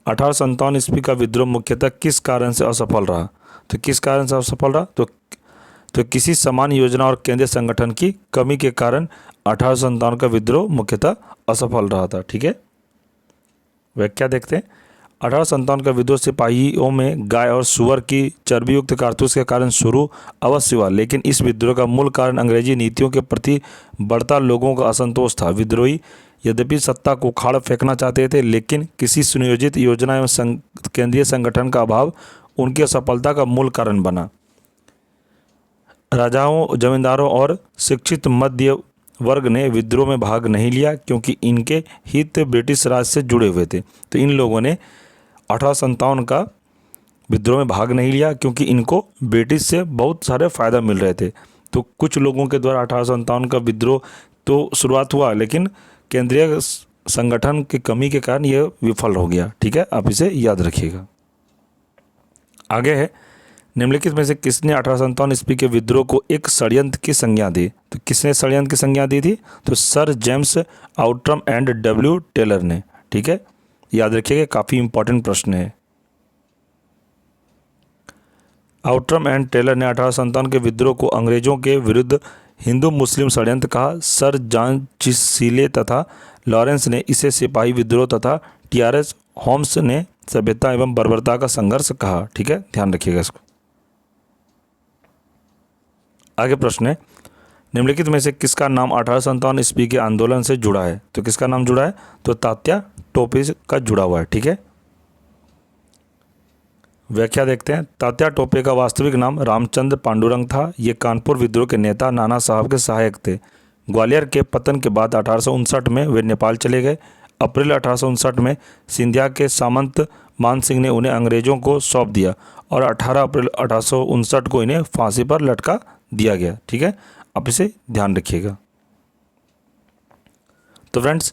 Speaker 1: 1857 ईस्वी का विद्रोह मुख्यतः किस कारण से असफल रहा? तो किस कारण से असफल रहा? तो किसी समान योजना और केंद्रीय संगठन की कमी के कारण 1857 का विद्रोह मुख्यतः असफल रहा था। ठीक है, व्याख्या देखते हैं। 1857 का विद्रोह सिपाहियों में गाय और सुअर की चर्बीयुक्त कारतूस के कारण शुरू अवश्य हुआ, लेकिन इस विद्रोह का मूल कारण अंग्रेजी नीतियों के प्रति बढ़ता लोगों का असंतोष था। विद्रोही यद्यपि सत्ता को उखाड़ फेंकना चाहते थे, लेकिन किसी सुनियोजित योजना एवं केंद्रीय संगठन का अभाव उनकी असफलता का मूल कारण बना। राजाओं, जमींदारों और शिक्षित मध्य वर्ग ने विद्रोह में भाग नहीं लिया क्योंकि इनके हित ब्रिटिश राज से जुड़े हुए थे। तो इन लोगों ने 1857 का विद्रोह में भाग नहीं लिया क्योंकि इनको ब्रिटिश से बहुत सारे फ़ायदा मिल रहे थे। तो कुछ लोगों के द्वारा 1857 का विद्रोह तो शुरुआत हुआ, लेकिन केंद्रीय संगठन की कमी के कारण यह विफल हो गया। ठीक है, आप इसे याद रखिएगा। आगे है, निम्नलिखित में से किसने 1857 ईस्वी के विद्रोह को एक षड्यंत्र की संज्ञा दी? तो किसने षड्यंत्र की संज्ञा दी थी? तो sir James Outram and W Taylor ने। ठीक है, याद रखिएगा, काफ़ी इंपॉर्टेंट प्रश्न है। आउट्रम एंड टेलर ने 1857 के विद्रोह को अंग्रेजों के विरुद्ध हिंदू मुस्लिम षड्यंत्र कहा। सर जॉन चिसीले तथा लॉरेंस ने इसे सिपाही विद्रोह तथा टीआरएस होम्स ने सभ्यता एवं बर्बरता का संघर्ष कहा। ठीक है, ध्यान रखिएगा इसको। आगे प्रश्न है, निम्नलिखित में से किसका नाम 1857 ईस्वी के आंदोलन से जुड़ा है? तो किसका नाम जुड़ा है? तो तात्या टोपे का जुड़ा हुआ है। ठीक है, व्याख्या देखते हैं। तात्या टोपे का वास्तविक नाम रामचंद्र पांडुरंग था। ये कानपुर विद्रोह के नेता नाना साहब के सहायक थे। ग्वालियर के पतन के बाद 1859 में वे नेपाल चले गए। अप्रैल 1859 में सिंधिया के सामंत मान सिंह ने उन्हें अंग्रेजों को सौंप दिया और 18 अप्रैल 1859 को इन्हें फांसी पर लटका दिया गया। ठीक है, आप इसे ध्यान रखिएगा। तो फ्रेंड्स,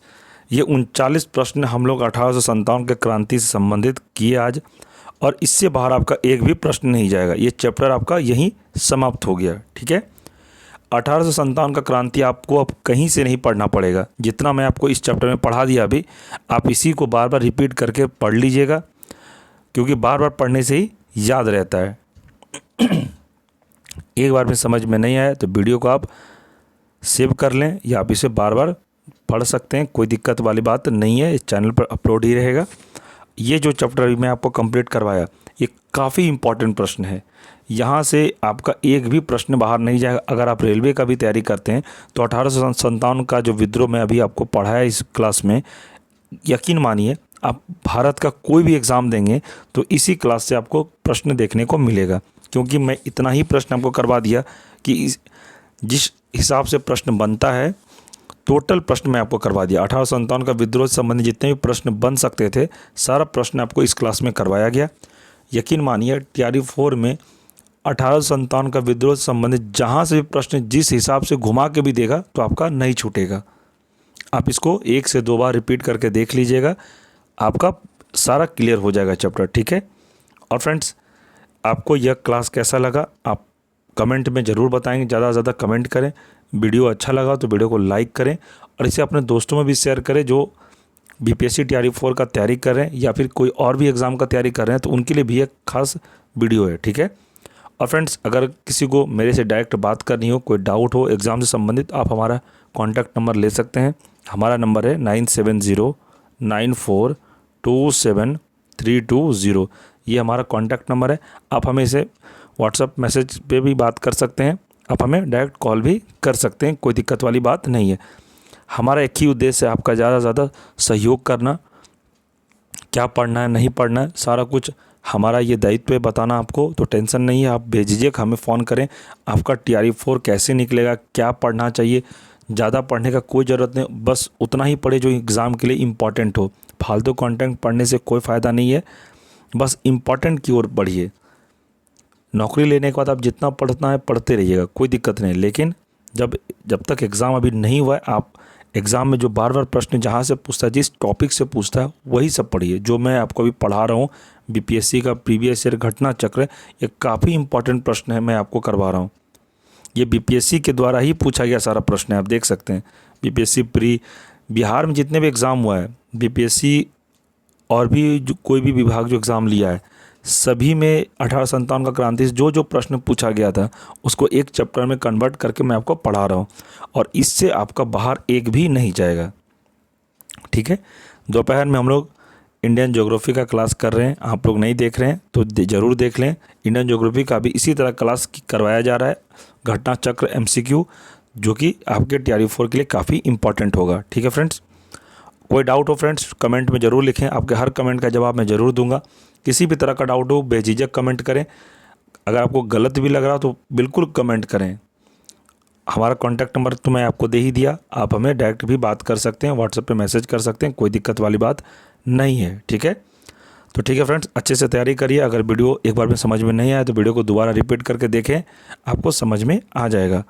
Speaker 1: ये 39 प्रश्न हम लोग 1857 के क्रांति से संबंधित किए आज, और इससे बाहर आपका एक भी प्रश्न नहीं जाएगा। ये चैप्टर आपका यहीं समाप्त हो गया। ठीक है, 1857 का क्रांति आपको अब कहीं से नहीं पढ़ना पड़ेगा। जितना मैं आपको इस चैप्टर में पढ़ा दिया अभी, आप इसी को बार बार रिपीट करके पढ़ लीजिएगा, क्योंकि बार बार पढ़ने से ही याद रहता है। एक बार में समझ में नहीं आया तो वीडियो को आप सेव कर लें या आप इसे बार बार पढ़ सकते हैं, कोई दिक्कत वाली बात नहीं है। इस चैनल पर अपलोड ही रहेगा। ये जो चैप्टर अभी मैं आपको कंप्लीट करवाया, ये काफ़ी इंपॉर्टेंट प्रश्न है। यहाँ से आपका एक भी प्रश्न बाहर नहीं जाएगा। अगर आप रेलवे का भी तैयारी करते हैं तो 1857 का जो विद्रोह मैं अभी आपको पढ़ाया इस क्लास में, यकीन मानिए आप भारत का कोई भी एग्ज़ाम देंगे तो इसी क्लास से आपको प्रश्न देखने को मिलेगा, क्योंकि मैं इतना ही प्रश्न आपको करवा दिया कि जिस हिसाब से प्रश्न बनता है, टोटल प्रश्न मैं आपको करवा दिया। 1857 का विद्रोह से संबंधित जितने भी प्रश्न बन सकते थे सारा प्रश्न आपको इस क्लास में करवाया गया। यकीन मानिए तैयारी 4 में 1857 का विद्रोह से संबंधित जहाँ से भी प्रश्न जिस हिसाब से घुमा के भी देगा तो आपका नहीं छूटेगा। आप इसको 1 से 2 बार रिपीट करके देख लीजिएगा, आपका सारा क्लियर हो जाएगा चैप्टर, ठीक है। और फ्रेंड्स, आपको यह क्लास कैसा लगा आप कमेंट में ज़रूर बताएंगे, ज़्यादा से ज़्यादा कमेंट करें। वीडियो अच्छा लगा तो वीडियो को लाइक करें और इसे अपने दोस्तों में भी शेयर करें जो बीपीएससी तैयारी 4 का तैयारी कर रहे हैं या फिर कोई और भी एग्ज़ाम का तैयारी कर रहे हैं, तो उनके लिए भी एक खास वीडियो है, ठीक है। और फ्रेंड्स, अगर किसी को मेरे से डायरेक्ट बात करनी हो, कोई डाउट हो एग्ज़ाम से संबंधित, आप हमारा कॉन्टैक्ट नंबर ले सकते हैं। हमारा नंबर है 9709427320। ये हमारा कॉन्टैक्ट नंबर है। आप हमें इसे व्हाट्सएप मैसेज पे भी बात कर सकते हैं, आप हमें डायरेक्ट कॉल भी कर सकते हैं, कोई दिक्कत वाली बात नहीं है। हमारा एक ही उद्देश्य है आपका ज़्यादा से ज़्यादा सहयोग करना, क्या पढ़ना है नहीं पढ़ना है सारा कुछ हमारा ये दायित्व है बताना आपको, तो टेंशन नहीं है, आप बेझिझक हमें फ़ोन करें। आपका तैयारी 4 कैसे निकलेगा, क्या पढ़ना चाहिए, ज़्यादा पढ़ने का कोई ज़रूरत नहीं, बस उतना ही पढ़े जो एग्ज़ाम के लिए इम्पॉर्टेंट हो। फालतू कंटेंट पढ़ने से कोई फ़ायदा नहीं है, बस इम्पॉर्टेंट की ओर बढ़िए। नौकरी लेने के बाद आप जितना पढ़ना है पढ़ते रहिएगा, कोई दिक्कत नहीं, लेकिन जब तक एग्ज़ाम अभी नहीं हुआ है, आप एग्ज़ाम में जो बार बार प्रश्न जहाँ से पूछता है, जिस टॉपिक से पूछता है वही सब पढ़िए। जो मैं आपको अभी पढ़ा रहा हूँ बीपीएससी का प्रीवियस ईयर घटना चक्र, ये काफ़ी इंपॉर्टेंट प्रश्न है, मैं आपको करवा रहा हूँ। ये बीपीएससी के द्वारा ही पूछा गया सारा प्रश्न है, आप देख सकते हैं। बीपीएससी प्री बिहार में जितने भी एग्ज़ाम हुआ है, बीपीएससी और भी जो कोई भी विभाग जो एग्ज़ाम लिया है, सभी में 1857 का क्रांति से जो प्रश्न पूछा गया था उसको एक चैप्टर में कन्वर्ट करके मैं आपको पढ़ा रहा हूँ, और इससे आपका बाहर एक भी नहीं जाएगा, ठीक है। दोपहर में हम लोग इंडियन ज्योग्राफी का क्लास कर रहे हैं, आप लोग नहीं देख रहे हैं तो ज़रूर देख लें। इंडियन ज्योग्राफी का भी इसी तरह क्लास करवाया जा रहा है, घटना चक्र MCQ, जो कि आपके तैयारी 4 के लिए काफ़ी इंपॉर्टेंट होगा, ठीक है फ्रेंड्स। कोई डाउट हो फ्रेंड्स कमेंट में ज़रूर लिखें, आपके हर कमेंट का जवाब मैं ज़रूर दूंगा। किसी भी तरह का डाउट हो बेझिझक कमेंट करें, अगर आपको गलत भी लग रहा हो तो बिल्कुल कमेंट करें। हमारा कॉन्टैक्ट नंबर तो मैं आपको दे ही दिया, आप हमें डायरेक्ट भी बात कर सकते हैं, व्हाट्सएप पे मैसेज कर सकते हैं, कोई दिक्कत वाली बात नहीं है, ठीक है। तो ठीक है फ्रेंड्स, अच्छे से तैयारी करिए। अगर वीडियो एक बार में समझ में नहीं आया तो वीडियो को दोबारा रिपीट करके देखें, आपको समझ में आ जाएगा।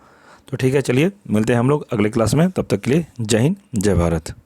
Speaker 1: तो ठीक है, चलिए मिलते हैं हम लोग अगले क्लास में, तब तक के लिए जय हिंद जय भारत।